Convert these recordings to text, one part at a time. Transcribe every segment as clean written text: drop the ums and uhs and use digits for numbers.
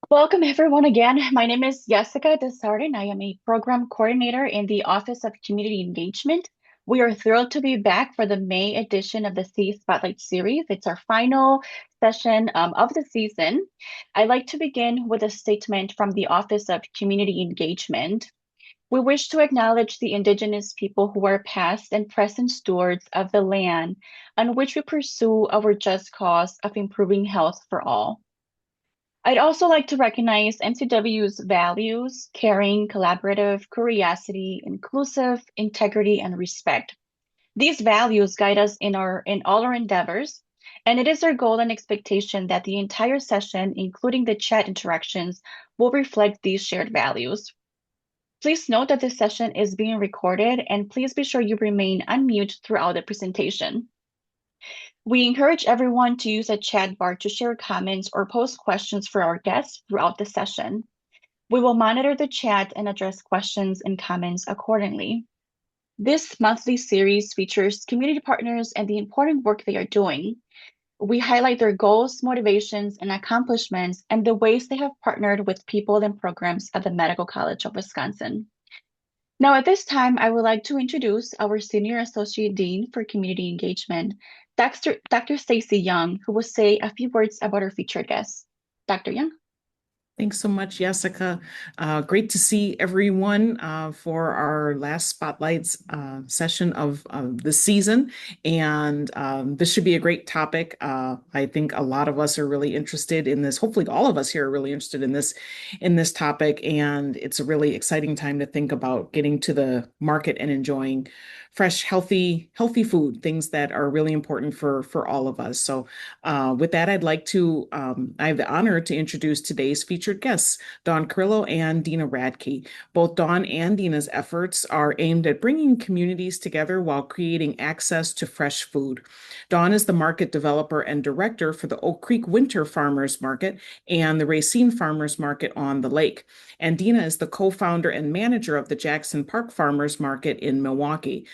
Welcome everyone again. My name is Jessica Desardin. I am a program coordinator in the Office of Community Engagement. We are thrilled to be back for the May edition of the C Spotlight series. It's our final session of the season. I'd like to begin with a statement from the Office of Community Engagement. We wish to acknowledge the Indigenous people who are past and present stewards of the land on which we pursue our just cause of improving health for all. I'd also like to recognize MCW's values: caring, collaborative, curiosity, inclusive, integrity, and respect. These values guide us in all our endeavors, and it is our goal and expectation that the entire session, including the chat interactions, will reflect these shared values. Please note that this session is being recorded, and please be sure you remain unmuted throughout the presentation. We encourage everyone to use a chat bar to share comments or post questions for our guests throughout the session. We will monitor the chat and address questions and comments accordingly. This monthly series features community partners and the important work they are doing. We highlight their goals, motivations, and accomplishments, and the ways they have partnered with people and programs at the Medical College of Wisconsin. Now, at this time, I would like to introduce our Senior Associate Dean for Community Engagement, Dr. Stacy Young, who will say a few words about our featured guests. Dr. Young? Thanks so much, Jessica. Great to see everyone for our last Spotlights session of the season. And this should be a great topic. I think a lot of us are really interested in this. Hopefully, all of us here are really interested in this topic. And it's a really exciting time to think about getting to the market and enjoying fresh, healthy food, things that are really important for all of us. So with that, I have the honor to introduce today's featured guests, Dawn Carrillo and Dena Radtke. Both Dawn and Dena's efforts are aimed at bringing communities together while creating access to fresh food. Dawn is the market developer and director for the Oak Creek Winter Farmers Market and the Racine Farmers Market on the lake. And Dena is the co-founder and manager of the Jackson Park Farmers Market in Milwaukee.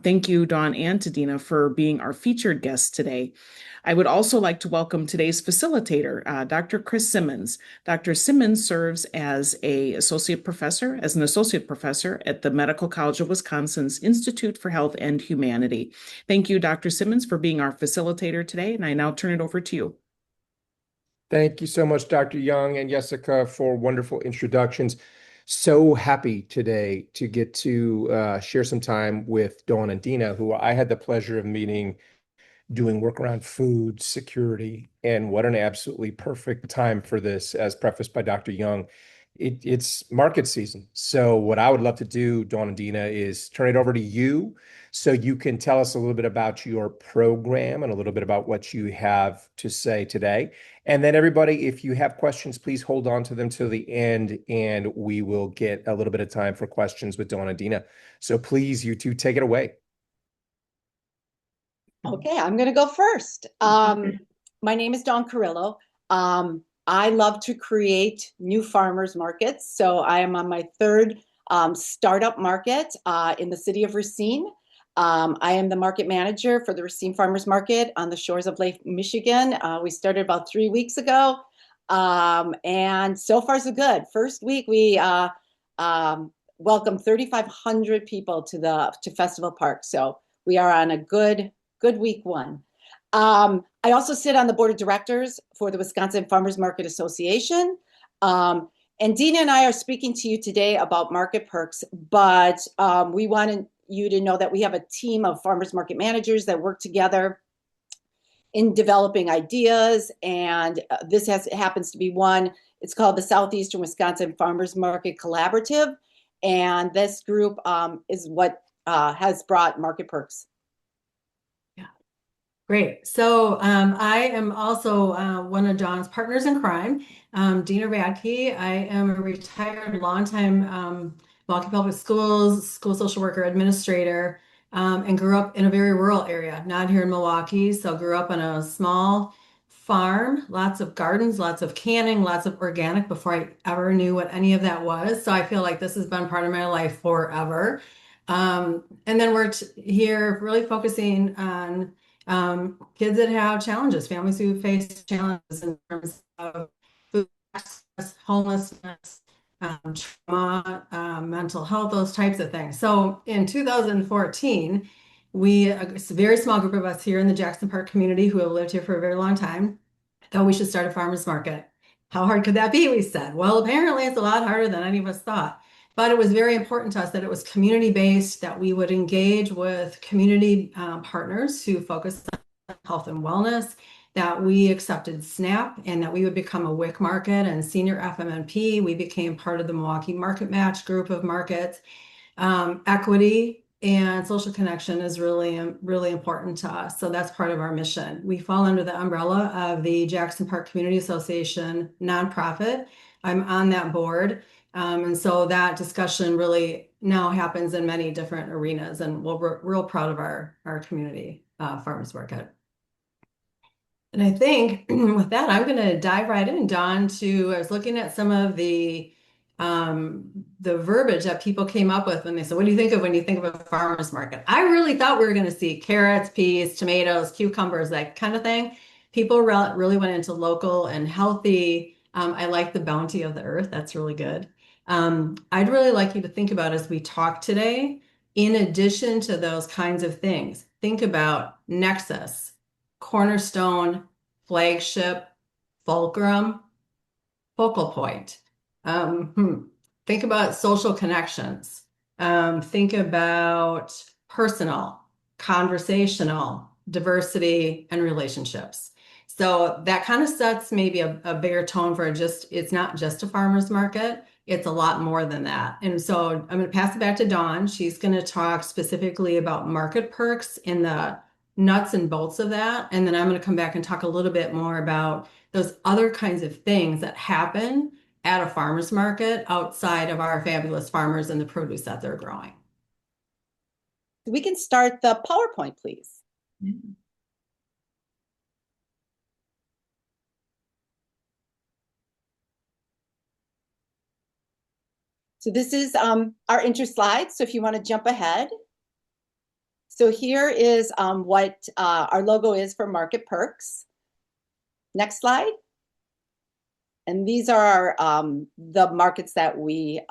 Thank you, Dawn and to Dena, for being our featured guest today. I would also like to welcome today's facilitator, Dr. Chris Simenz. Dr. Simenz serves as an associate professor at the Medical College of Wisconsin's Institute for Health and Humanity. Thank you, Dr. Simenz, for being our facilitator today, and I now turn it over to you. Thank you so much, Dr. Young and Jessica, for wonderful introductions. So happy today to get to share some time with Dawn and Dena, who I had the pleasure of meeting doing work around food security. And what an absolutely perfect time for this, as prefaced by Dr. Young. It's market season. So what I would love to do, Dawn and Dena, is turn it over to you so you can tell us a little bit about your program and a little bit about what you have to say today. And then everybody, if you have questions, please hold on to them till the end, and we will get a little bit of time for questions with Dawn and Dena. So please, you two, take it away. Okay, I'm going to go first. My name is Dawn Carrillo. I love to create new farmers markets. So I am on my third startup market in the city of Racine. I am the market manager for the Racine Farmers Market on the shores of Lake Michigan. We started about 3 weeks ago, and so far so good. First week we welcomed 3,500 people to Festival Park. So we are on a good week one. I also sit on the board of directors for the Wisconsin Farmers Market Association. And Dena and I are speaking to you today about market perks, but we wanted you to know that we have a team of farmers market managers that work together in developing ideas. And this happens to be one. It's called the Southeastern Wisconsin Farmers Market Collaborative. And this group is what has brought market perks. Great. So I am also one of Dawn's partners in crime, Dena Radtke. I am a retired longtime Milwaukee Public Schools school social worker administrator, and grew up in a very rural area, not here in Milwaukee. So grew up on a small farm, lots of gardens, lots of canning, lots of organic before I ever knew what any of that was. So I feel like this has been part of my life forever. And then we're here really focusing on kids that have challenges, families who face challenges in terms of food access, homelessness, trauma, mental health, those types of things. So in 2014, a very small group of us here in the Jackson Park community who have lived here for a very long time thought we should start a farmers market. How hard could that be? We said. Well, apparently it's a lot harder than any of us thought. But it was very important to us that it was community-based, that we would engage with community partners who focused on health and wellness, that we accepted SNAP, and that we would become a WIC market and senior FMNP. We became part of the Milwaukee Market Match group of markets. Equity and social connection is really, really important to us. So that's part of our mission. We fall under the umbrella of the Jackson Park Community Association nonprofit. I'm on that board. And so that discussion really now happens in many different arenas, and we're real proud of our community farmers market. And I think with that, I'm going to dive right in, Dawn, I was looking at some of the verbiage that people came up with when they said, what do you think of when you think of a farmer's market? I really thought we were going to see carrots, peas, tomatoes, cucumbers, that kind of thing. People really went into local and healthy. I like the bounty of the earth. That's really good. I'd really like you to think about, as we talk today, in addition to those kinds of things, think about nexus, cornerstone, flagship, fulcrum, focal point. Think about social connections. Think about personal, conversational, diversity, and relationships. So that kind of sets maybe a bigger tone for it's not just a farmer's market, it's a lot more than that. And so I'm going to pass it back to Dawn. She's going to talk specifically about market perks and the nuts and bolts of that. And then I'm going to come back and talk a little bit more about those other kinds of things that happen at a farmer's market outside of our fabulous farmers and the produce that they're growing. We can start the PowerPoint, please. Mm-hmm. So this is our intro slide. So if you want to jump ahead. So here is what our logo is for Market Perks. Next slide. And these are the markets that we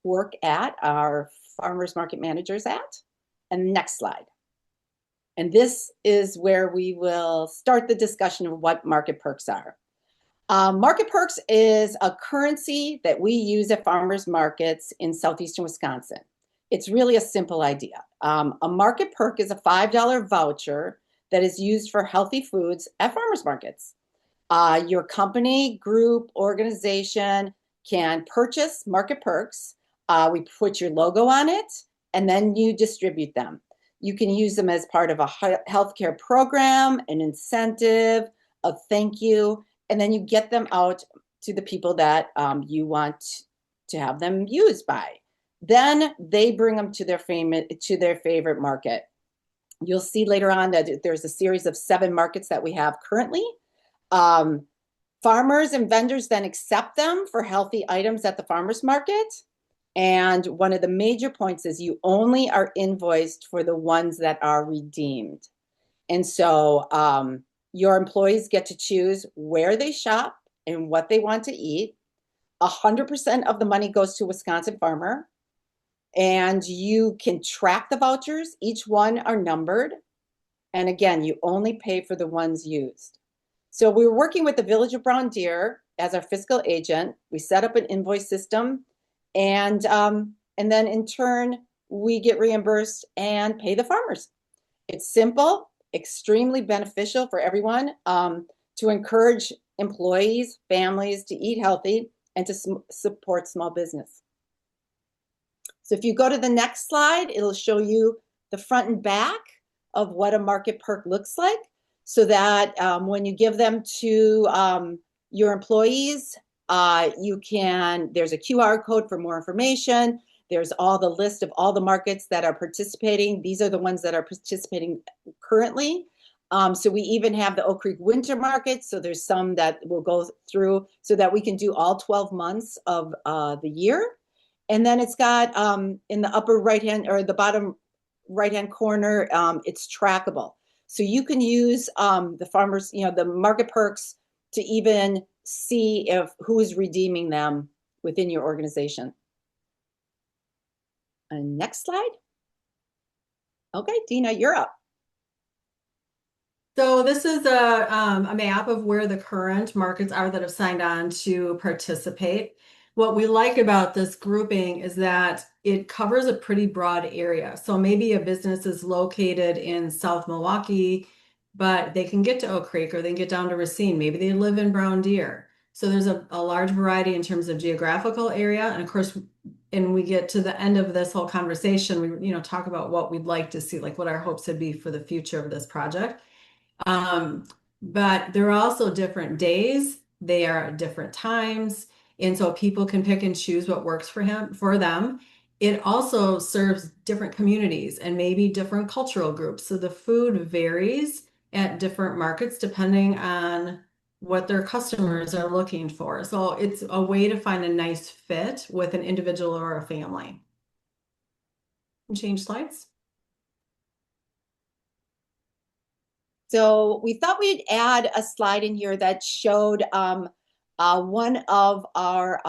work at, our farmers market managers at. And next slide. And this is where we will start the discussion of what market perks are. Market perks is a currency that we use at farmers markets in southeastern Wisconsin. It's really a simple idea. A market perk is a $5 voucher that is used for healthy foods at farmers markets. Your company, group, organization can purchase market perks. We put your logo on it, and then you distribute them. You can use them as part of a healthcare program, an incentive, a thank you, and then you get them out to the people that you want to have them used by. Then they bring them to their favorite market. You'll see later on that there's a series of 7 markets that we have currently. Farmers and vendors then accept them for healthy items at the farmers market. And one of the major points is you only are invoiced for the ones that are redeemed. And so your employees get to choose where they shop and what they want to eat. 100% of the money goes to a Wisconsin farmer. And you can track the vouchers. Each one are numbered. And again, you only pay for the ones used. So we were working with the Village of Brown Deer as our fiscal agent. We set up an invoice system, and then in turn, we get reimbursed and pay the farmers. It's simple, extremely beneficial for everyone to encourage employees, families to eat healthy and to support small business. So if you go to the next slide, it'll show you the front and back of what a market perk looks like, so that when you give them to your employees, there's a QR code for more information. There's all the list of all the markets that are participating. These are the ones that are participating currently. So we even have the Oak Creek Winter Market. So there's some that will go through so that we can do all 12 months of the year. And then it's got in the upper right-hand or the bottom right-hand corner, it's trackable. So you can use the farmers, the market perks to even see if who's redeeming them within your organization. And next slide. Okay, Dena, you're up. So this is a map of where the current markets are that have signed on to participate. What we like about this grouping is that it covers a pretty broad area. So maybe a business is located in South Milwaukee, but they can get to Oak Creek or they can get down to Racine. Maybe they live in Brown Deer. So there's a large variety in terms of geographical area. And of course, and we get to the end of this whole conversation, we talk about what we'd like to see, like what our hopes would be for the future of this project. But there are also different days. They are at different times. And so people can pick and choose what works for them. It also serves different communities and maybe different cultural groups. So the food varies at different markets depending on what their customers are looking for. So it's a way to find a nice fit with an individual or a family. Change slides. So we thought we'd add a slide in here that showed one of our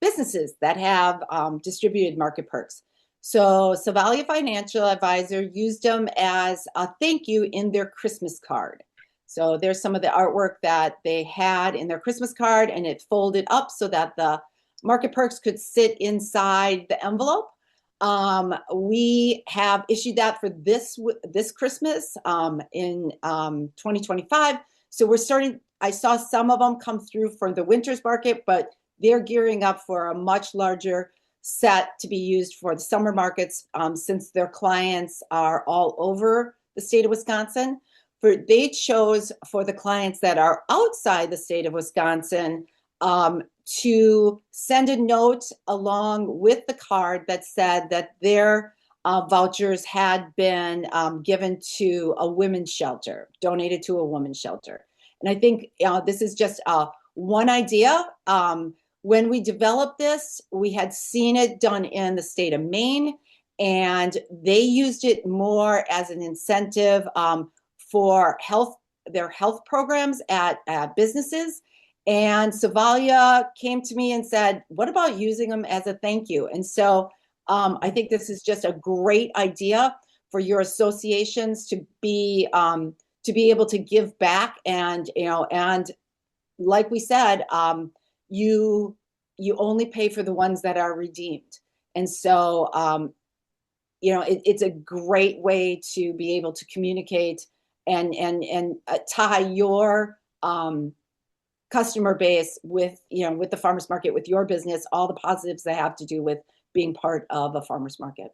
businesses that have distributed market perks. So Savalia Financial Advisor used them as a thank you in their Christmas card. So there's some of the artwork that they had in their Christmas card, and it folded up so that the market perks could sit inside the envelope. We have issued that for this Christmas in 2025. So we're starting, I saw some of them come through for the winter's market, but they're gearing up for a much larger set to be used for the summer markets since their clients are all over the state of Wisconsin. They chose for the clients that are outside the state of Wisconsin to send a note along with the card that said that their vouchers had been given to a women's shelter, donated to a women's shelter. And I think this is just one idea. When we developed this, we had seen it done in the state of Maine, and they used it more as an incentive for their health programs at businesses. And Savalia came to me and said, what about using them as a thank you? And so I think this is just a great idea for your associations to be able to give back. And, and like we said, you only pay for the ones that are redeemed. And so, it's a great way to be able to communicate and tie your customer base with the farmers market, with your business, all the positives that have to do with being part of a farmers market.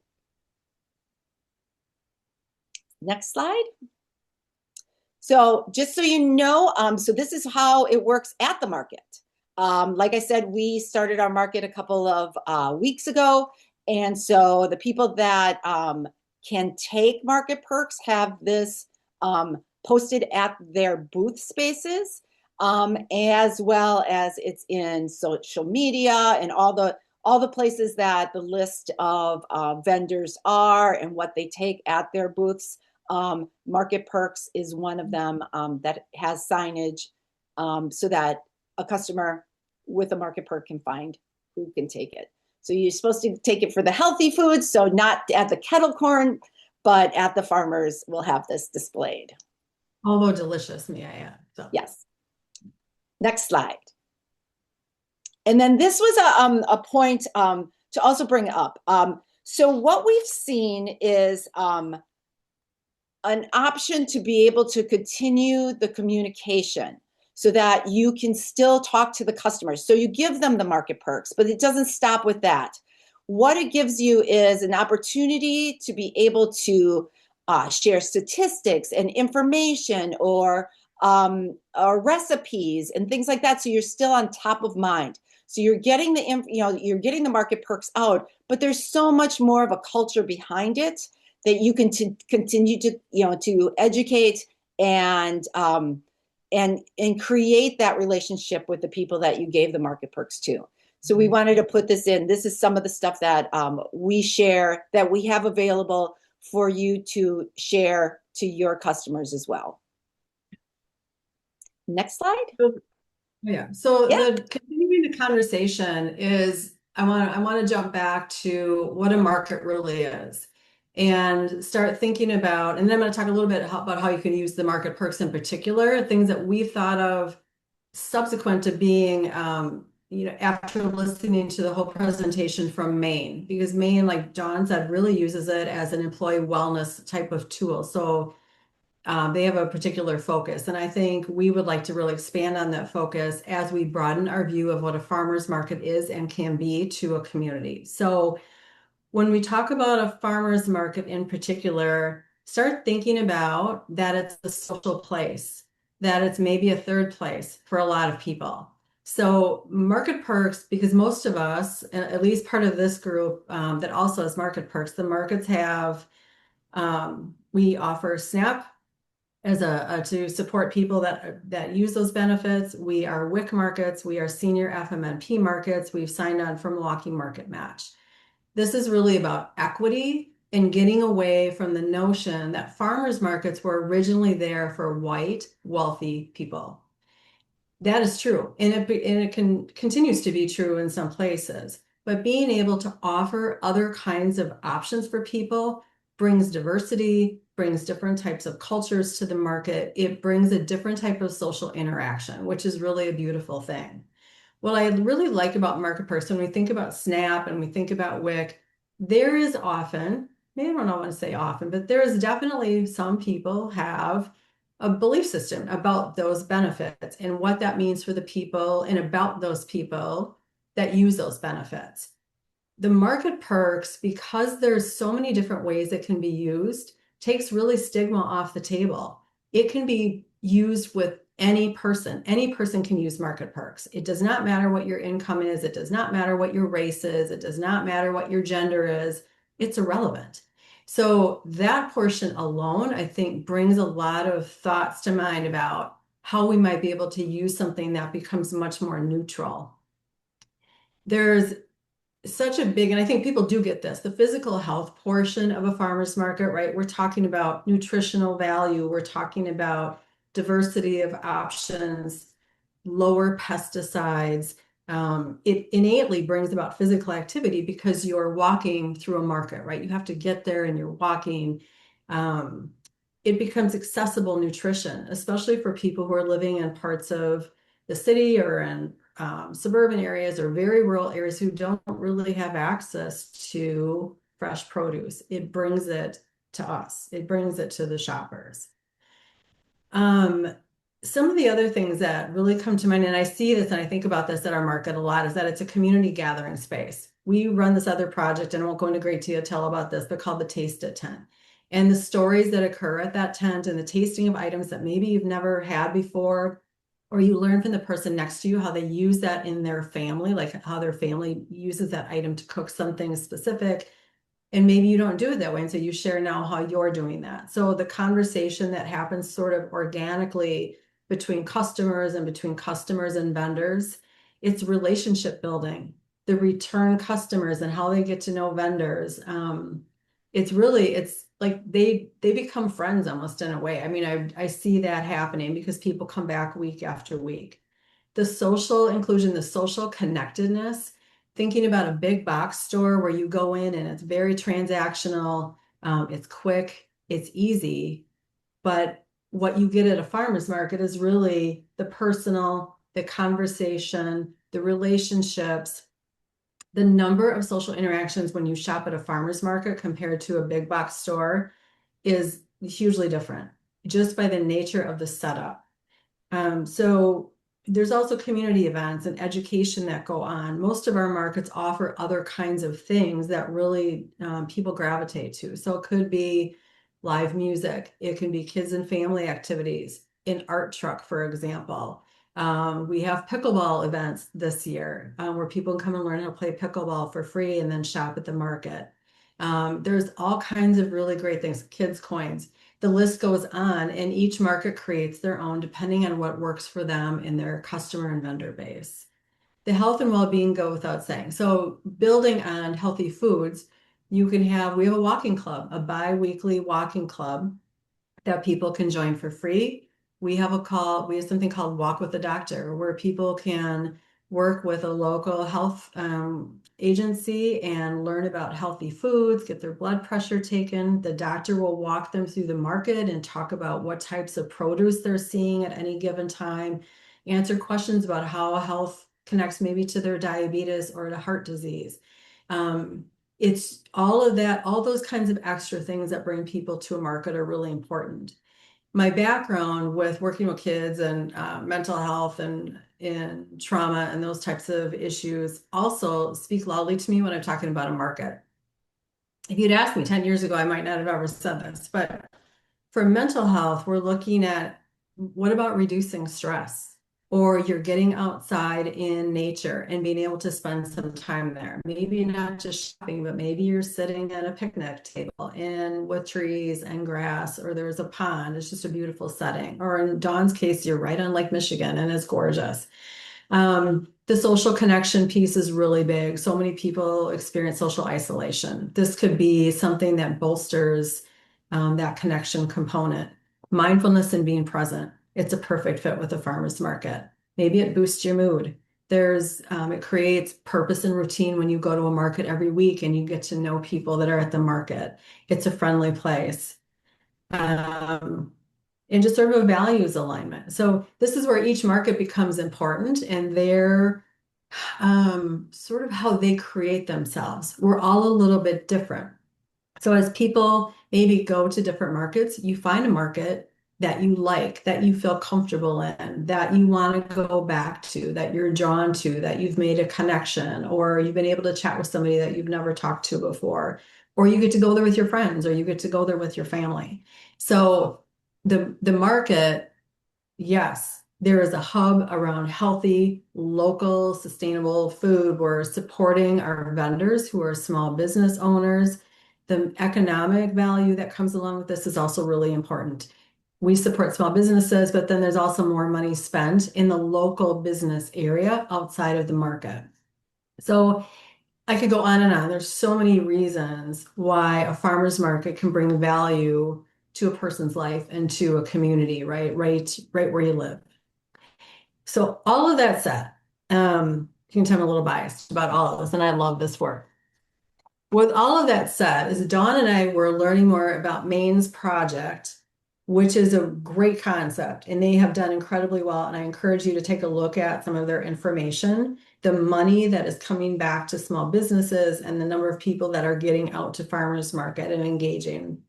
Next slide. So just so you know, so this is how it works at the market. Like I said, we started our market a couple of weeks ago. And so the people that can take market perks have this posted at their booth spaces, as well as it's in social media and all the places that the list of vendors are and what they take at their booths. Market perks is one of them that has signage so that a customer with a market perk can find who can take it. So you're supposed to take it for the healthy foods, so not at the kettle corn, but at the farmers will have this displayed. Although delicious, may I add. So. Yes. Next slide. And then this was a point to also bring up. So what we've seen is an option to be able to continue the communication so that you can still talk to the customers. So you give them the market perks, but it doesn't stop with that. What it gives you is an opportunity to be able to share statistics and information or recipes and things like that. So you're still on top of mind. So you're getting you're getting the market perks out, but there's so much more of a culture behind it that you can continue to to educate and create that relationship with the people that you gave the market perks to. So we wanted to put this in. This is some of the stuff that we share, that we have available for you to share to your customers as well. Next slide. Yeah. So Yeah. the continuing the conversation is I want to jump back to what a market really is and start thinking about, and then I'm going to talk a little bit about how you can use the market perks in particular, things that we've thought of subsequent to being, after listening to the whole presentation from Maine, because Maine, like John said, really uses it as an employee wellness type of tool. So they have a particular focus, and I think we would like to really expand on that focus as we broaden our view of what a farmer's market is and can be to a community. So when we talk about a farmer's market in particular, start thinking about that it's a social place, that it's maybe a third place for a lot of people. So market perks, because most of us, at least part of this group that also has market perks, the markets have, we offer SNAP as to support people that use those benefits. We are WIC markets, we are senior FMNP markets, we've signed on for Milwaukee Market Match. This is really about equity and getting away from the notion that farmers markets were originally there for white, wealthy people. That is true, and it continues to be true in some places. But being able to offer other kinds of options for people brings diversity, brings different types of cultures to the market. It brings a different type of social interaction, which is really a beautiful thing. What I really like about market perks, when we think about SNAP and we think about WIC, there is often, maybe I don't want to say often, but there is definitely some people have a belief system about those benefits and what that means for the people and about those people that use those benefits. The market perks, because there's so many different ways it can be used, takes really stigma off the table. It can be used with any person. Any person can use market perks. It does not matter what your income is. It does not matter what your race is. It does not matter what your gender is. It's irrelevant. So that portion alone, I think, brings a lot of thoughts to mind about how we might be able to use something that becomes much more neutral. There's such a big, and I think people do get this, the physical health portion of a farmer's market, right? We're talking about nutritional value. We're talking about diversity of options, lower pesticides. It innately brings about physical activity because you're walking through a market, right? You have to get there and you're walking. It becomes accessible nutrition, especially for people who are living in parts of the city or in suburban areas or very rural areas who don't really have access to fresh produce. It brings it to us. It brings it to the shoppers. Some of the other things that really come to mind, and I see this and I think about this at our market a lot, is that it's a community gathering space. We run this other project, and I won't go into great detail about this, but called the Taste It Tent. And the stories that occur at that tent and the tasting of items that maybe you've never had before, or you learn from the person next to you how they use that in their family, like how their family uses that item to cook something specific. And maybe you don't do it that way. And so you share now how you're doing that. So the conversation that happens sort of organically between customers and vendors, it's relationship building, the return customers and how they get to know vendors. It's like they become friends almost in a way. I mean, I see that happening because people come back week after week. The social inclusion, the social connectedness, thinking about a big box store where you go in and it's very transactional, it's quick, it's easy, but what you get at a farmer's market is really the personal, the conversation, the relationships, the number of social interactions when you shop at a farmer's market compared to a big box store is hugely different just by the nature of the setup. So there's also community events and education that go on. Most of our markets offer other kinds of things that really people gravitate to. So it could be live music. It can be kids and family activities, an art truck, for example. We have pickleball events this year where people can come and learn how to play pickleball for free and then shop at the market. There's all kinds of really great things, kids' coins. The list goes on, and each market creates their own depending on what works for them in their customer and vendor base. The health and well-being go without saying. So building on healthy foods, we have a walking club, a bi-weekly walking club that people can join for free. we have something called Walk with the Doctor, where people can work with a local health agency and learn about healthy foods, get their blood pressure taken. The doctor will walk them through the market and talk about what types of produce they're seeing at any given time, answer questions about how health connects maybe to their diabetes or to heart disease. It's all of that, all those kinds of extra things that bring people to a market are really important. My background with working with kids and mental health and trauma and those types of issues also speak loudly to me when I'm talking about a market. If you'd asked me 10 years ago, I might not have ever said this, but for mental health, we're looking at what about reducing stress? Or you're getting outside in nature and being able to spend some time there. Maybe not just shopping, but maybe you're sitting at a picnic table and with trees and grass, or there's a pond. It's just a beautiful setting. Or in Dawn's case, you're right on Lake Michigan and it's gorgeous. The social connection piece is really big. So many people experience social isolation. This could be something that bolsters that connection component. Mindfulness and being present. It's a perfect fit with the farmer's market. Maybe it boosts your mood. It creates purpose and routine when you go to a market every week and you get to know people that are at the market. It's a friendly place. And just sort of a values alignment. So this is where each market becomes important and their sort of how they create themselves. We're all a little bit different. So as people maybe go to different markets, you find a market that you like, that you feel comfortable in, that you want to go back to, that you're drawn to, that you've made a connection, or you've been able to chat with somebody that you've never talked to before, or you get to go there with your friends, or you get to go there with your family. So the market, yes, there is a hub around healthy, local, sustainable food. We're supporting our vendors who are small business owners. The economic value that comes along with this is also really important. We support small businesses, but then there's also more money spent in the local business area outside of the market. So I could go on and on. There's so many reasons why a farmer's market can bring value to a person's life and to a community, right where you live. So all of that said, you can tell I'm a little biased about all of this, and I love this work. With all of that said, as Dawn and I were learning more about Maine's project, which is a great concept, and they have done incredibly well, and I encourage you to take a look at some of their information, the money that is coming back to small businesses and the number of people that are getting out to farmers market and engaging.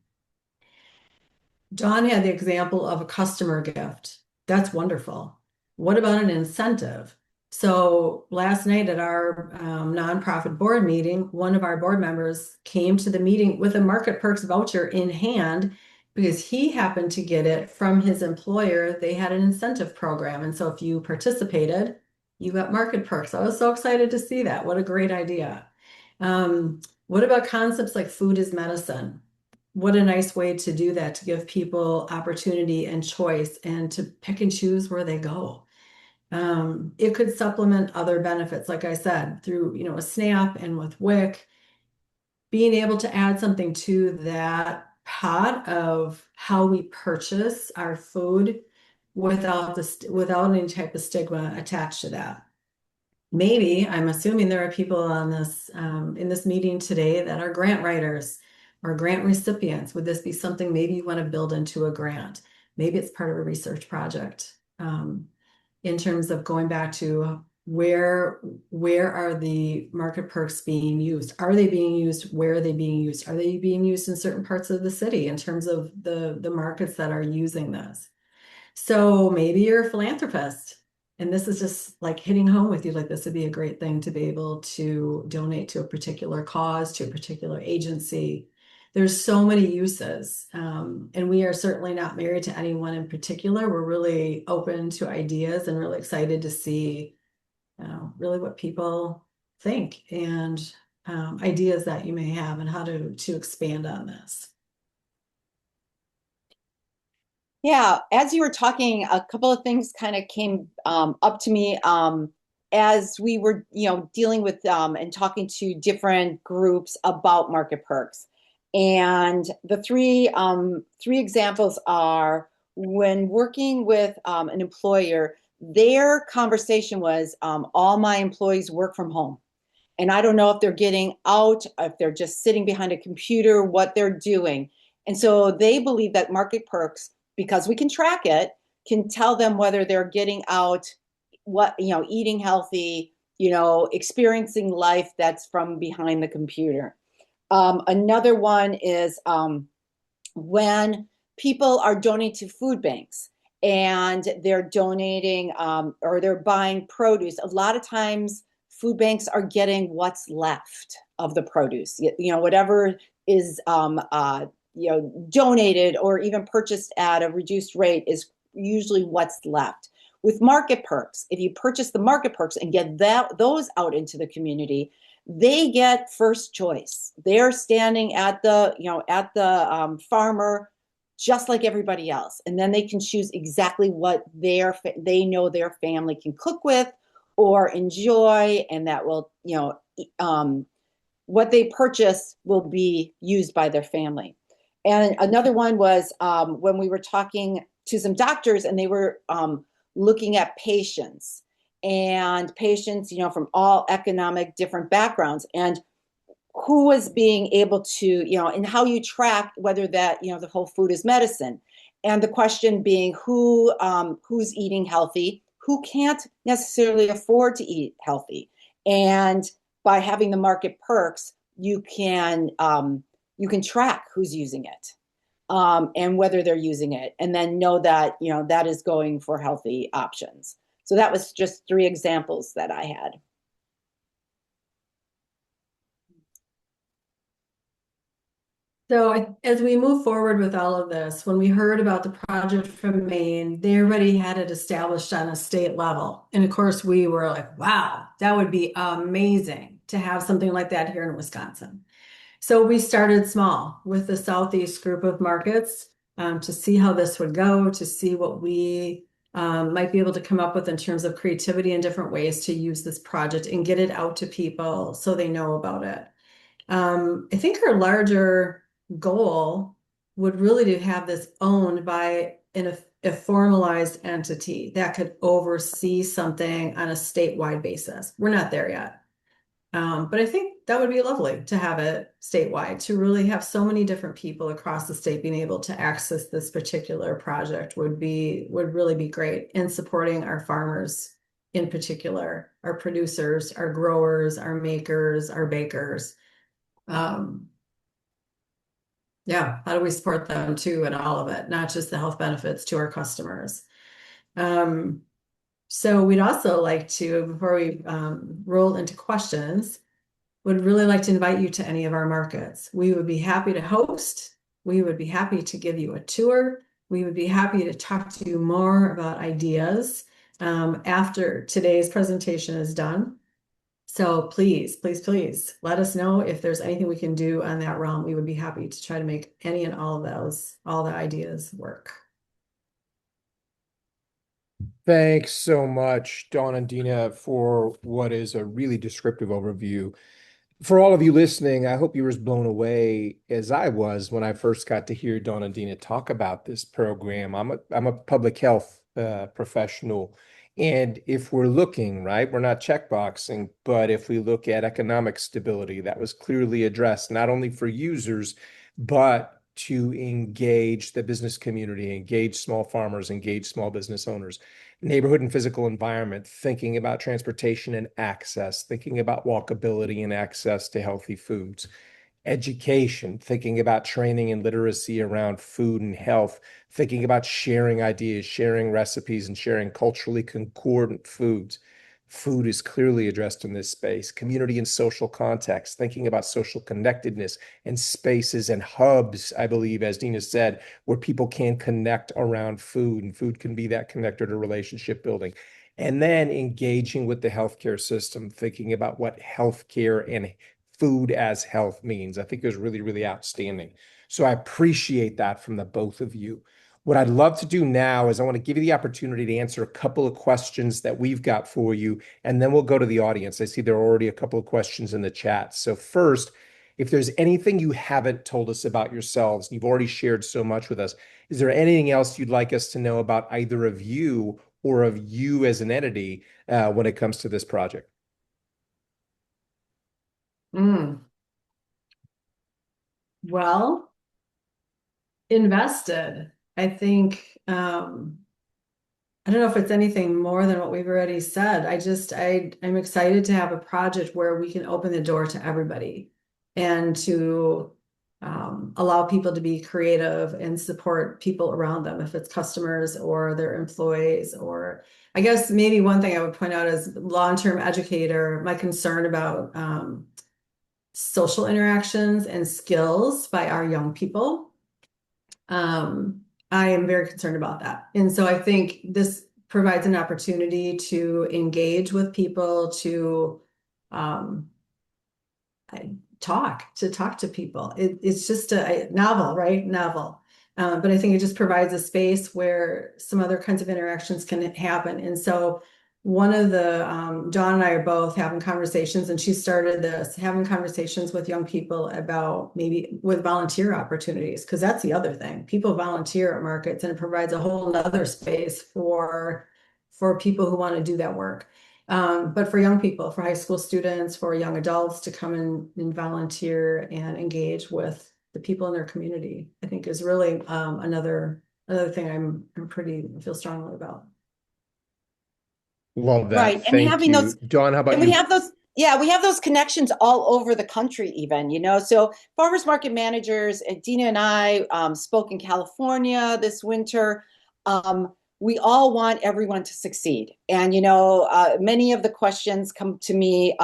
Dawn had the example of a customer gift. That's wonderful. What about an incentive? So last night at our nonprofit board meeting, one of our board members came to the meeting with a Market Perks voucher in hand because he happened to get it from his employer. They had an incentive program. And so if you participated, you got Market Perks. I was so excited to see that. What a great idea. What about concepts like food is medicine? What a nice way to do that, to give people opportunity and choice and to pick and choose where they go. It could supplement other benefits, like I said, through a SNAP and with WIC, being able to add something to that pot of how we purchase our food without any type of stigma attached to that. Maybe, I'm assuming there are people on this in this meeting today that are grant writers or grant recipients. Would this be something maybe you want to build into a grant? Maybe it's part of a research project in terms of going back to where are the Market Perks being used? Are they being used? Where are they being used? Are they being used in certain parts of the city in terms of the markets that are using this? So maybe you're a philanthropist and this is just like hitting home with you, like this would be a great thing to be able to donate to a particular cause, to a particular agency. There's so many uses, and we are certainly not married to anyone in particular. We're really open to ideas and really excited to see really what people think and ideas that you may have and how to expand on this. Yeah, as you were talking, a couple of things kind of came up to me as we were, dealing with and talking to different groups about Market Perks. And the three examples are, when working with an employer, their conversation was, all my employees work from home. And I don't know if they're getting out, if they're just sitting behind a computer, what they're doing. And so they believe that Market Perks, because we can track it, can tell them whether they're getting out, what, eating healthy, experiencing life that's from behind the computer. Another one is when people are donating to food banks and they're donating or they're buying produce. A lot of times food banks are getting what's left of the produce, whatever is donated or even purchased at a reduced rate is usually what's left. With Market Perks, if you purchase the Market Perks and get those out into the community, they get first choice. They're standing at the farmer just like everybody else, and then they can choose exactly what they know their family can cook with or enjoy, and that will what they purchase will be used by their family. And another one was when we were talking to some doctors, and they were looking at patients from all economic different backgrounds, and who was being able to, and how you track whether that, the whole food is medicine. And the question being who's eating healthy, who can't necessarily afford to eat healthy. And by having the Market Perks, you can track who's using it and whether they're using it, and then know that, that is going for healthy options. So that was just 3 examples that I had. So as we move forward with all of this, when we heard about the project from Maine, they already had it established on a state level. And of course, we were like, wow, that would be amazing to have something like that here in Wisconsin. So we started small with the Southeast group of markets to see how this would go, to see what we might be able to come up with in terms of creativity and different ways to use this project and get it out to people so they know about it. I think our larger goal would really to have this owned by a formalized entity that could oversee something on a statewide basis. We're not there yet. But I think that would be lovely to have it statewide, to really have so many different people across the state being able to access this particular project would really be great in supporting our farmers in particular, our producers, our growers, our makers, our bakers. Yeah, how do we support them too and all of it, not just the health benefits to our customers? So we'd also like to, before we roll into questions, would really like to invite you to any of our markets. We would be happy to host. We would be happy to give you a tour. We would be happy to talk to you more about ideas after today's presentation is done. So please, please, please let us know if there's anything we can do on that realm. We would be happy to try to make any and all the ideas work. Thanks so much, Dawn and Dena, for what is a really descriptive overview. For all of you listening, I hope you were as blown away as I was when I first got to hear Dawn and Dena talk about this program. I'm a public health professional. And if we're looking, right, we're not checkboxing, but if we look at economic stability, that was clearly addressed, not only for users, but to engage the business community, engage small farmers, engage small business owners. Neighborhood and physical environment, thinking about transportation and access, thinking about walkability and access to healthy foods. Education, thinking about training and literacy around food and health, thinking about sharing ideas, sharing recipes, and sharing culturally concordant foods. Food is clearly addressed in this space. Community and social context, thinking about social connectedness and spaces and hubs, I believe, as Dena said, where people can connect around food, and food can be that connector to relationship building. And then engaging with the healthcare system, thinking about what healthcare and food as health means. I think it was really, really outstanding. So I appreciate that from the both of you. What I'd love to do now is I want to give you the opportunity to answer a couple of questions that we've got for you, and then we'll go to the audience. I see there are already a couple of questions in the chat. So first, if there's anything you haven't told us about yourselves, you've already shared so much with us, is there anything else you'd like us to know about either of you or of you as an entity when it comes to this project? Well, invested. I think I don't know if it's anything more than what we've already said. I'm excited to have a project where we can open the door to everybody and to allow people to be creative and support people around them, if it's customers or their employees. Or I guess maybe one thing I would point out as long-term educator, my concern about social interactions and skills by our young people. I am very concerned about that. And so I think this provides an opportunity to engage with people, to talk to people. It's just a novel, right? Novel. But I think it just provides a space where some other kinds of interactions can happen. And so one of the, Dawn and I are both having conversations, and she started this, having conversations with young people about maybe with volunteer opportunities, because that's the other thing. People volunteer at markets, and it provides a whole other space for people who want to do that work. But for young people, for high school students, for young adults to come in and volunteer and engage with the people in their community, I think is really another thing I feel strongly about. Love that. Right. And Thank having you. those, Dawn, how about and you? we have those, yeah, we have those connections all over the country, even, so farmers market managers, and Dena and I spoke in California this winter. We all want everyone to succeed. And, many of the questions come to me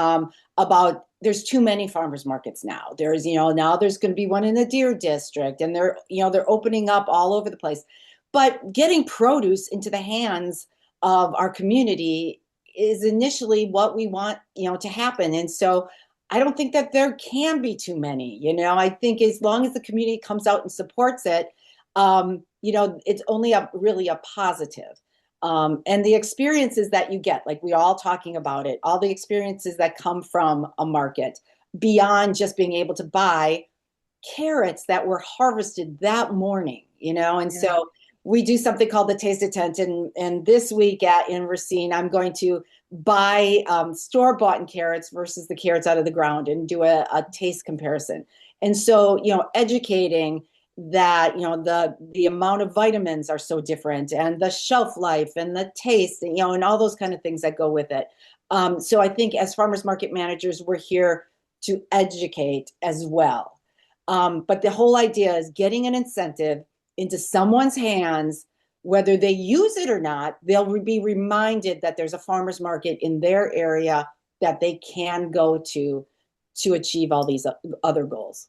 about there's too many farmers markets now. There's, now there's going to be one in the Deer District, and they're opening up all over the place. But getting produce into the hands of our community is initially what we want, to happen. And so I don't think that there can be too many, I think as long as the community comes out and supports it, it's only really a positive. And the experiences that you get, like we're all talking about it, all the experiences that come from a market beyond just being able to buy carrots that were harvested that morning, and Yeah. So we do something called the Taste of Tent. And this week in Racine, I'm going to buy store-bought carrots versus the carrots out of the ground and do a taste comparison. And so, educating that, the amount of vitamins are so different, and the shelf life and the taste, and, and all those kind of things that go with it. So I think as farmers market managers, we're here to educate as well. But the whole idea is getting an incentive into someone's hands, whether they use it or not. They'll be reminded that there's a farmer's market in their area that they can go to achieve all these other goals.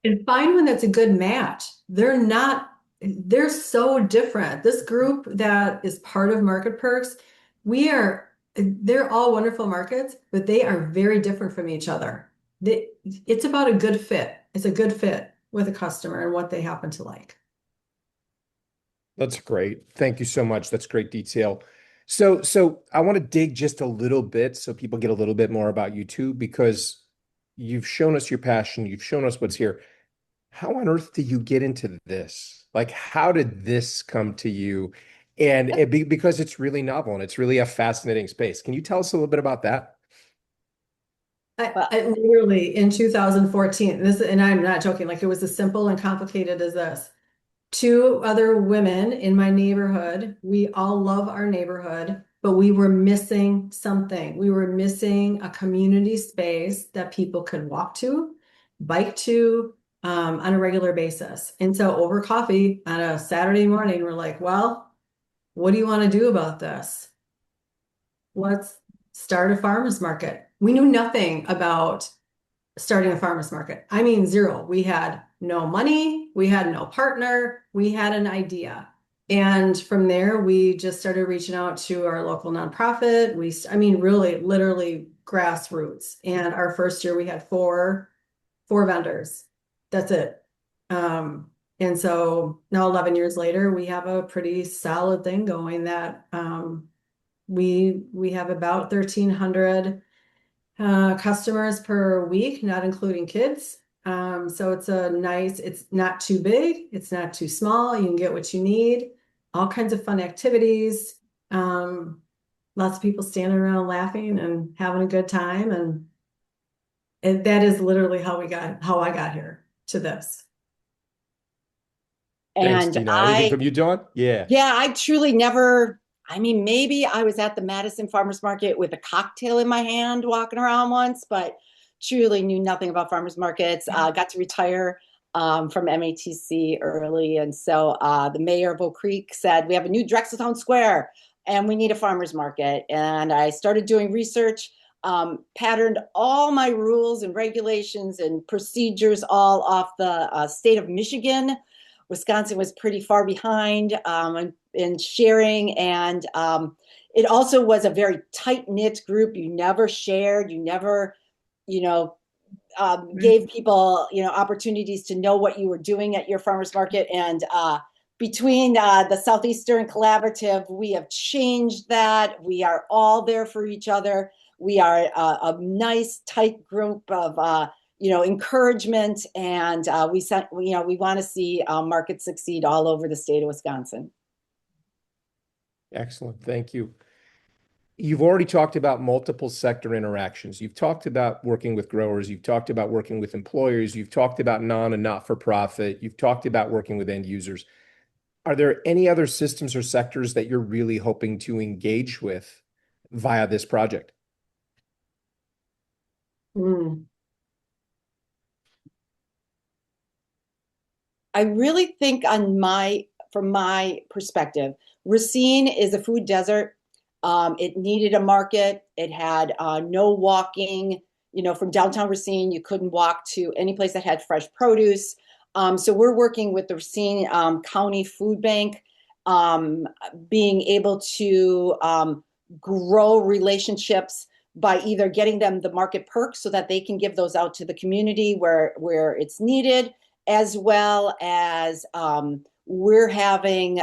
And find one that's a good match. They're so different. This group that is part of Market Perks, they're all wonderful markets, but they are very different from each other. It's about a good fit. It's a good fit with a customer and what they happen to like. That's great. Thank you so much. That's great detail. So I want to dig just a little bit so people get a little bit more about you too, because you've shown us your passion. You've shown us what's here. How on earth did you get into this? Like, how did this come to you? And because it's really novel and it's really a fascinating space. Can you tell us a little bit about that? I literally in 2014, and I'm not joking, like it was as simple and complicated as this. Two other women in my neighborhood, we all love our neighborhood, but we were missing something. We were missing a community space that people could walk to, bike to, on a regular basis. And so over coffee on a Saturday morning, we're like, well, what do you want to do about this? Let's start a farmer's market. We knew nothing about starting a farmer's market. I mean, zero. We had no money. We had no partner. We had an idea. And from there, we just started reaching out to our local nonprofit. Really, literally grassroots. And our first year, we had four vendors. That's it. And so now 11 years later, we have a pretty solid thing going that we have about 1,300 customers per week, not including kids. So it's it's not too big, it's not too small. You can get what you need, all kinds of fun activities. Lots of people standing around laughing and having a good time. And that is literally how I got here to this. Thanks, And Dena. Anything from you, Dawn? Yeah. yeah, I truly never, I mean, maybe I was at the Madison Farmers Market with a cocktail in my hand walking around once, but truly knew nothing about farmers markets. Got to retire from MATC early. And so the mayor of Oak Creek said, we have a new Drexeltown Square and we need a farmers market. And I started doing research, patterned all my rules and regulations and procedures all off the state of Michigan. Wisconsin was pretty far behind in sharing, and it also was a very tight-knit group. You never shared, you never, gave people, opportunities to know what you were doing at your farmers market. And between the Southeastern Collaborative, we have changed that. We are all there for each other. We are a nice, tight group of encouragement, and we want to see markets succeed all over the state of Wisconsin. Excellent. Thank you. You've already talked about multiple sector interactions. You've talked about working with growers. You've talked about working with employers. You've talked about non and not-for-profit. You've talked about working with end users. Are there any other systems or sectors that you're really hoping to engage with via this project? I really think from my perspective, Racine is a food desert. It needed a market. It had no walking, from downtown Racine, you couldn't walk to any place that had fresh produce. So we're working with the Racine County Food Bank, being able to grow relationships by either getting them the market perks so that they can give those out to the community where it's needed, as well as we're having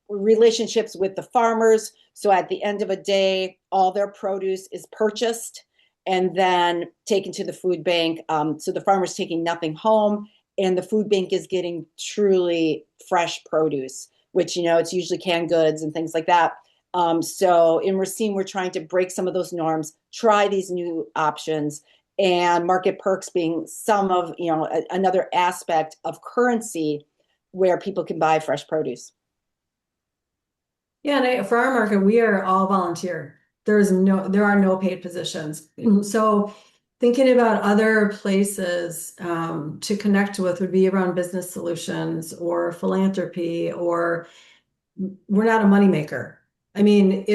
relationships with the farmers. So at the end of a day, all their produce is purchased and then taken to the food bank. So the farmer's taking nothing home, and the food bank is getting truly fresh produce, which, it's usually canned goods and things like that. So in Racine, we're trying to break some of those norms, try these new options, and market perks being some of, another aspect of currency where people can buy fresh produce. Yeah, and for our market, we are all volunteer. There are no paid positions. So thinking about other places to connect with would be around business solutions or philanthropy, or we're not a moneymaker. I mean,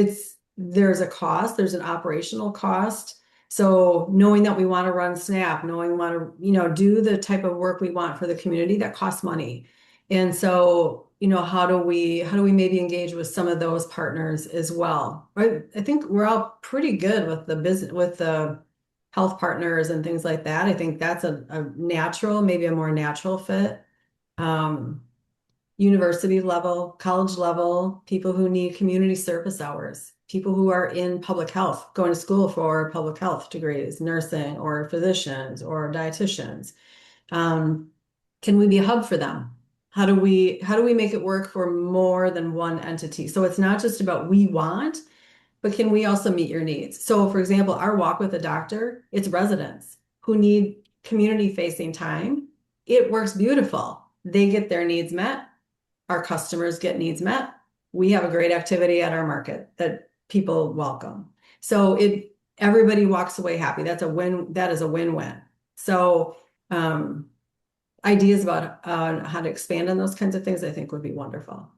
there's a cost, there's an operational cost. So knowing that we want to run SNAP, knowing we want to, do the type of work we want for the community, that costs money. And so, how do we maybe engage with some of those partners as well? Right? I think we're all pretty good with the business, with the health partners and things like that. I think that's maybe a more natural fit. University level, college level, people who need community service hours, people who are in public health, going to school for public health degrees, nursing or physicians or dietitians. Can we be a hub for them? How do we make it work for more than one entity? So it's not just about we want, but can we also meet your needs? So for example, our walk with a doctor, it's residents who need community facing time. It works beautiful. They get their needs met. Our customers get needs met. We have a great activity at our market that people welcome. So everybody walks away happy. That is a win-win. So ideas about how to expand on those kinds of things, I think would be wonderful.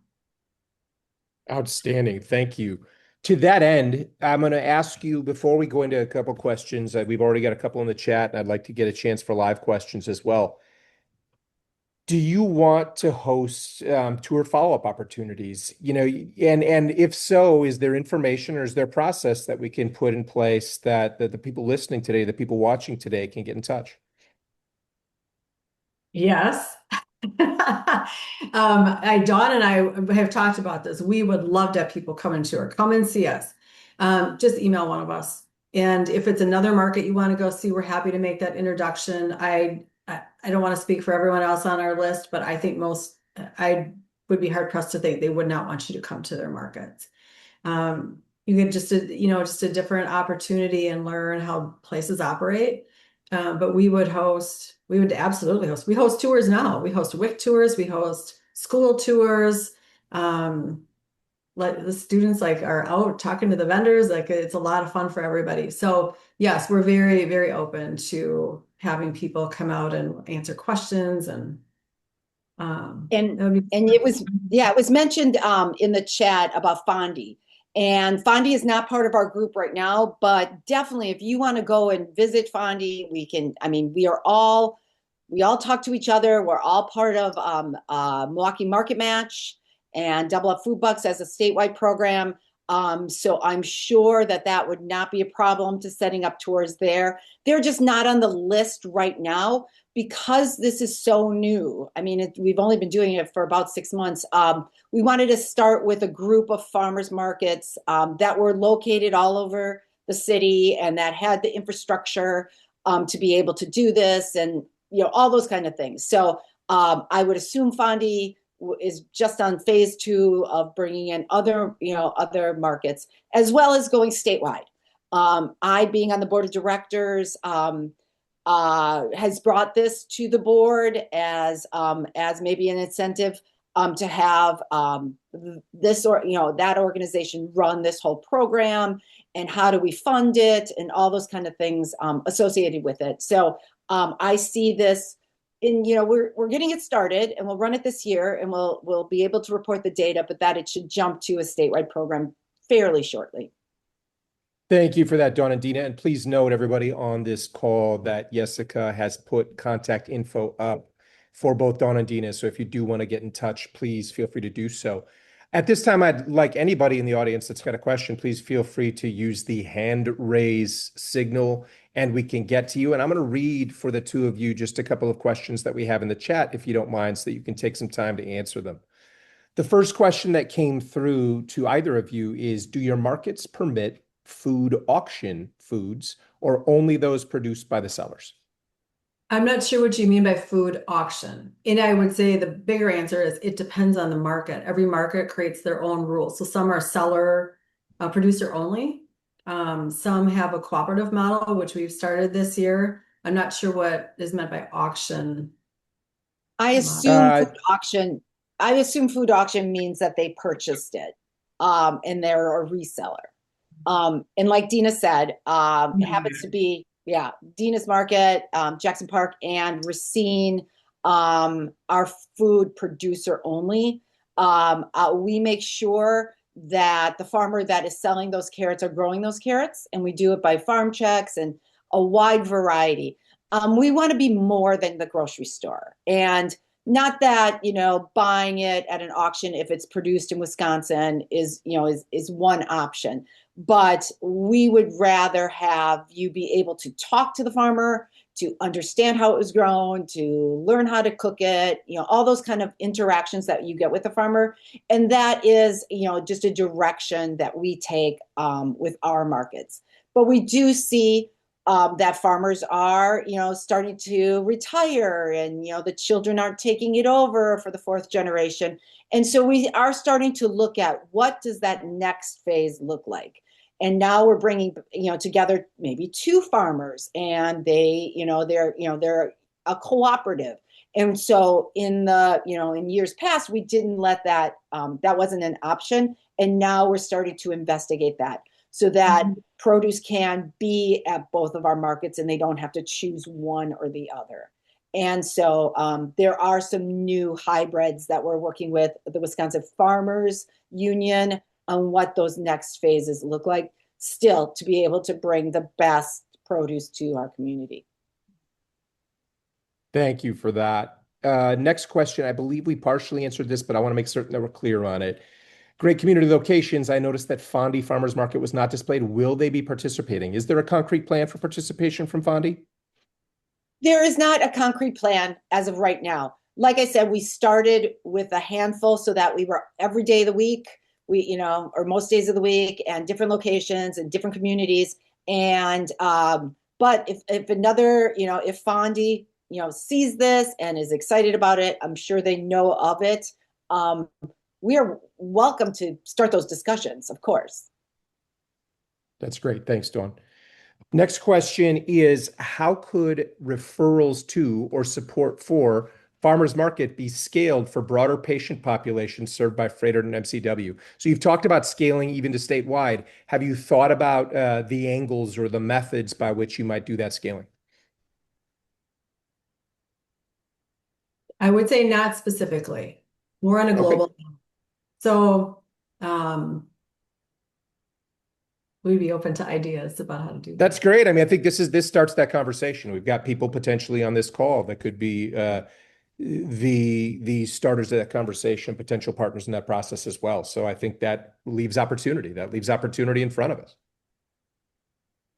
Outstanding. Thank you. To that end, I'm going to ask you, before we go into a couple questions, we've already got a couple in the chat, and I'd like to get a chance for live questions as well. Do you want to host tour follow-up opportunities? And if so, is there information or is there a process that we can put in place that the people listening today, the people watching today can get in touch? Yes. Dawn and I have talked about this. We would love to have people come and tour. Come and see us. Just email one of us. And if it's another market you want to go see, we're happy to make that introduction. I don't want to speak for everyone else on our list, but I think I would be hard pressed to think they would not want you to come to their markets. You get just a different opportunity and learn how places operate. But we would absolutely host. We host tours now. We host WIC tours. We host school tours. Like the students are out talking to the vendors. Like it's a lot of fun for everybody. So yes, we're very, very open to having people come out and answer questions and it was mentioned in the chat about Fondi. And Fondi is not part of our group right now, but definitely if you want to go and visit Fondi, we all talk to each other. We're all part of Milwaukee Market Match and Double Up Food Bucks as a statewide program. So I'm sure that would not be a problem to setting up tours there. They're just not on the list right now because this is so new. We've only been doing it for about 6 months. We wanted to start with a group of farmers markets that were located all over the city and that had the infrastructure to be able to do this and all those kind of things. So I would assume Fondi is just on phase 2 of bringing in other markets as well as going statewide. I, being on the board of directors, has brought this to the board as maybe an incentive to have this that organization run this whole program, and how do we fund it and all those kind of things associated with it. So I see this. We're getting it started, and we'll run it this year, and we'll be able to report the data, but that it should jump to a statewide program fairly shortly. Thank you for that, Dawn and Dena. And please note, everybody on this call, that Jessica has put contact info up for both Dawn and Dena. So if you do want to get in touch, please feel free to do so. At this time, I'd like anybody in the audience that's got a question, please feel free to use the hand raise signal and we can get to you. And I'm going to read for the two of you just a couple of questions that we have in the chat, if you don't mind, so that you can take some time to answer them. The first question that came through to either of you is, do your markets permit food auction foods or only those produced by the sellers? I'm not sure what you mean by food auction. And I would say the bigger answer is it depends on the market. Every market creates their own rules. So some are seller, producer only. Some have a cooperative model, which we've started this year. I'm not sure what is meant by auction. I assume food auction means that they purchased it and they're a reseller. And like Dena said, it happens to be, Dena's Market, Jackson Park, and Racine are food producer only. We make sure that the farmer that is selling those carrots are growing those carrots, and we do it by farm checks and a wide variety. We want to be more than the grocery store, and not that buying it at an auction if it's produced in Wisconsin is one option, but we would rather have you be able to talk to the farmer, to understand how it was grown, to learn how to cook it, all those kind of interactions that you get with the farmer. And that is, just a direction that we take with our markets. But we do see that farmers are, starting to retire, and, the children aren't taking it over for the 4th generation. And so we are starting to look at what does that next phase look like. And now we're bringing, together maybe 2 farmers, and they're a cooperative. And so in years past, we didn't let that wasn't an option. And now we're starting to investigate that so that produce can be at both of our markets and they don't have to choose one or the other. And so there are some new hybrids that we're working with the Wisconsin Farmers Union on what those next phases look like, still to be able to bring the best produce to our community. Thank you for that. Next question. I believe we partially answered this, but I want to make certain that we're clear on it. Great community locations. I noticed that Fondi Farmers Market was not displayed. Will they be participating? Is there a concrete plan for participation from Fondi? There is not a concrete plan as of right now. Like I said, we started with a handful so that we were every day of the week, or most days of the week, and different locations and different communities. And but if Fondi sees this and is excited about it, I'm sure they know of it. We are welcome to start those discussions, of course. That's great. Thanks, Dawn. Next question is, how could referrals to or support for farmers market be scaled for broader patient populations served by Freighter and MCW? So you've talked about scaling even to statewide. Have you thought about the angles or the methods by which you might do that scaling? I would say not specifically. We're on a global. Okay. So we'd be open to ideas about how to do that. That's great. I mean, I think this starts that conversation. We've got people potentially on this call that could be the starters of that conversation, potential partners in that process as well. So I think that leaves opportunity. That leaves opportunity in front of us.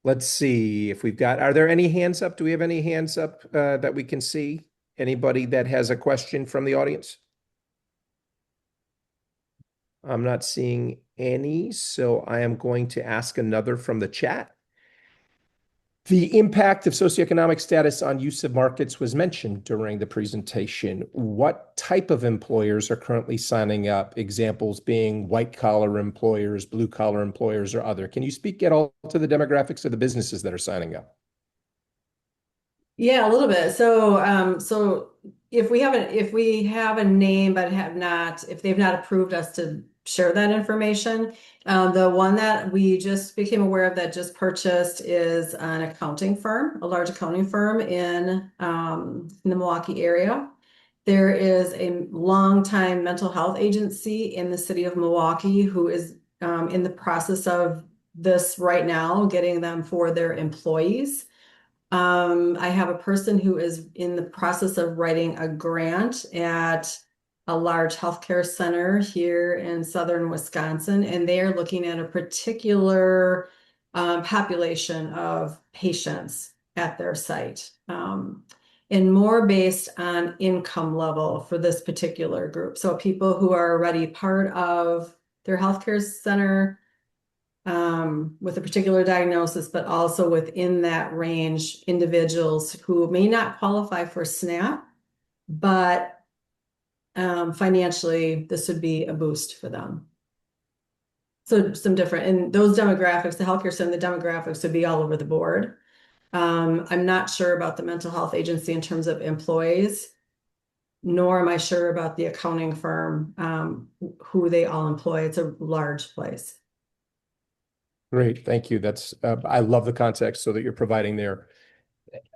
Let's see if we've got, are there any hands up? Do we have any hands up that we can see? Anybody that has a question from the audience? I'm not seeing any, so I am going to ask another from the chat. The impact of socioeconomic status on use of markets was mentioned during the presentation. What type of employers are currently signing up? Examples being white-collar employers, blue-collar employers, or other. Can you speak at all to the demographics of the businesses that are signing up? Yeah, a little bit. So if we have a name but if they've not approved us to share that information, the one that we just became aware of that just purchased is an accounting firm, a large accounting firm in the Milwaukee area. There is a longtime mental health agency in the city of Milwaukee who is in the process of this right now, getting them for their employees. I have a person who is in the process of writing a grant at a large healthcare center here in southern Wisconsin, and they are looking at a particular population of patients at their site, and more based on income level for this particular group. So people who are already part of their healthcare center with a particular diagnosis, but also within that range, individuals who may not qualify for SNAP, but financially, this would be a boost for them. So some different, and those demographics, the healthcare center, the demographics would be all over the board. I'm not sure about the mental health agency in terms of employees, nor am I sure about the accounting firm, who they all employ. It's a large place. Great, thank you. That's I love the context so that you're providing there.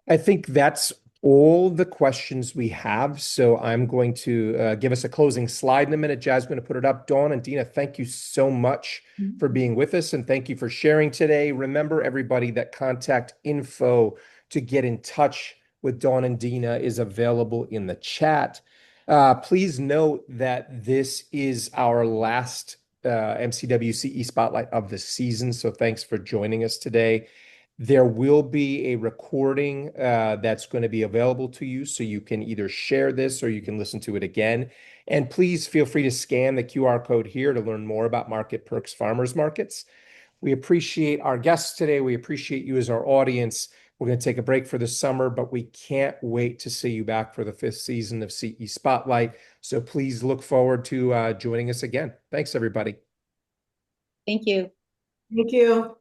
I think that's all the questions we have. So I'm going to give us a closing slide in a minute. Jazz going to put it up. Dawn and Dena, thank you so much for being with us, and thank you for sharing today. Remember, everybody, that contact info to get in touch with Dawn and Dena is available in the chat. Please note that this is our last MCW CE Spotlight of the season. So thanks for joining us today. There will be a recording that's going to be available to you, so you can either share this or you can listen to it again. And please feel free to scan the QR code here to learn more about Market Perks Farmers Markets. We appreciate our guests today. We appreciate you as our audience. We're going to take a break for the summer, but we can't wait to see you back for the 5th season of CE Spotlight. So please look forward to joining us again. Thanks, everybody. Thank you. Thank you.